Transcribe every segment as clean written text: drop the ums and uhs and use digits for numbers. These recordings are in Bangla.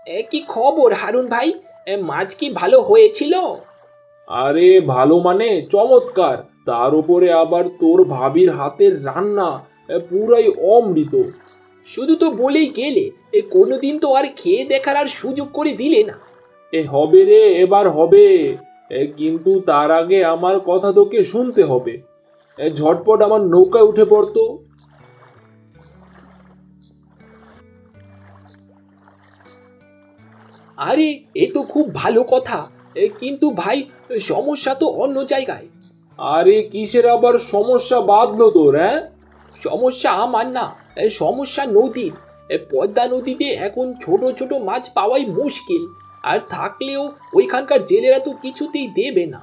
কি খবর হারুন ভাই? মাছ কি ভালো হয়েছিল? আরে ভালো মানে চমৎকার। তার উপরে আবার তোর ভাবির হাতের রান্না, পুরাই অমৃত। শুধু তো বলেই গেলে, কোনোদিন তো আর খেয়ে দেখার আর সুযোগ করে দিলে না। হবে রে, এবার হবে। কিন্তু তার আগে আমার কথা তোকে শুনতে হবে। ঝটপট আমার নৌকায় উঠে পড়তো। আরে, এ তো খুব ভালো কথা। কিন্তু ভাই, সমস্যা তো অন্য জায়গায়। আরে কিসের আবার সমস্যা বাঁধলো তোর? হ্যাঁ, সমস্যা আমার না, সমস্যা নদীর। পদ্মা নদীতে এখন ছোট ছোট মাছ পাওয়াই মুশকিল। আর থাকলেও ওইখানকার জেলেরা তো কিছুতেই দেবে না।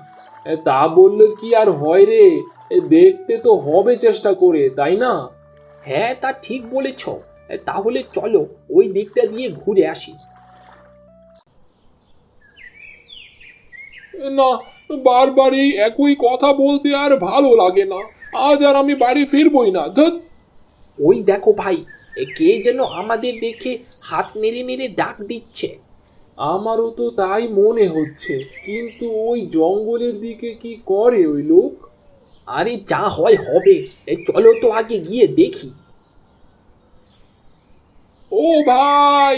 তা বললে কি আর হয় রে? দেখতে তো হবে চেষ্টা করে, তাই না? হ্যাঁ, তা ঠিক বলেছ। তাহলে চলো ওই দিকটা দিয়ে ঘুরে আসি। না, বারবার এই একই কথা বলতে আর ভালো লাগে না। আজ আর আমি বাড়ি ফিরবই না, ধুৎ। ওই দেখো ভাই, কে যেন আমাদের দেখে হাত নেড়ে নেড়ে ডাক দিচ্ছে। আমারও তো তাই মনে হচ্ছে, কিন্তু ওই জঙ্গলের দিকে কি করে ওই লোক? আরে যা হয় হবে, চলো তো আগে গিয়ে দেখি। ও ভাই,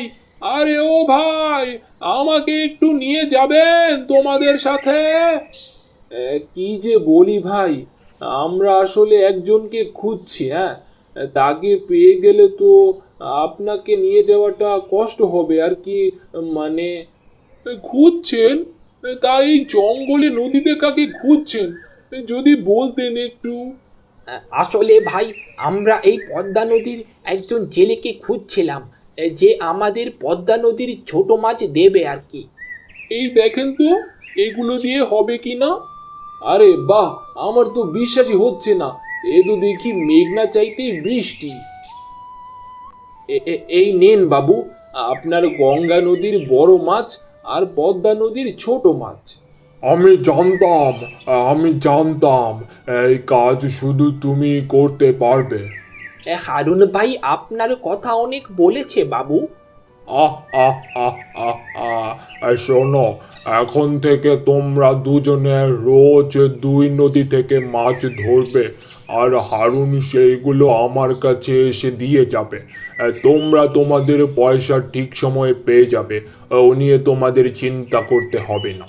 আরে ও ভাই, আমাকে একটু নিয়ে যাবেন তোমাদের সাথে? কি যে বলি ভাই, আমরা আসলে একজনকে খুঁজছি। হ্যাঁ, তাকে পেয়ে গেলে তো আপনাকে নিয়ে যাওয়াটা কষ্ট হবে আর কি। মানে খুঁজছেন? তাই এই জঙ্গলে নদীতে কাকে খুঁজছেন যদি বলতেন একটু। আসলে ভাই, আমরা এই পদ্মা নদীর একজন জেলেকে খুঁজছিলাম, যে আমাদের পদ্মা নদীর ছোট মাছ দেবে আর কি। এই দেখেন তো, এগুলো দিয়ে হবে কি না। আরে বাহ, আমার তো বিশ্বাসই হচ্ছে না। এ তো দেখি মেঘনা চাইতেই বৃষ্টি। এই নেন বাবু, আপনার গঙ্গা নদীর বড় মাছ আর পদ্মা নদীর ছোট মাছ। আমি জানতাম এই কাজ শুধু তুমি করতে পারবে। হারুন ভাই আপনার কথা অনেক বলেছে বাবু। আহ আহ আহ আহ শোনো, এখন থেকে তোমরা দুজনে রোজ দুই নদী থেকে মাছ ধরবে, আর হারুন সেইগুলো আমার কাছে এসে দিয়ে যাবে। তোমরা তোমাদের পয়সা ঠিক সময়ে পেয়ে যাবে। ও নিয়ে তোমাদের চিন্তা করতে হবে না।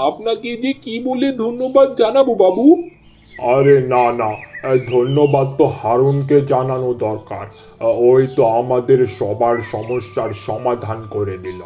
আপনাকে যে কি বলে ধন্যবাদ জানাবো বাবু? আরে না না, ধন্যবাদ তো হারুনকে জানানো দরকার। ওই তো আমাদের সবার সমস্যার সমাধান করে দিল।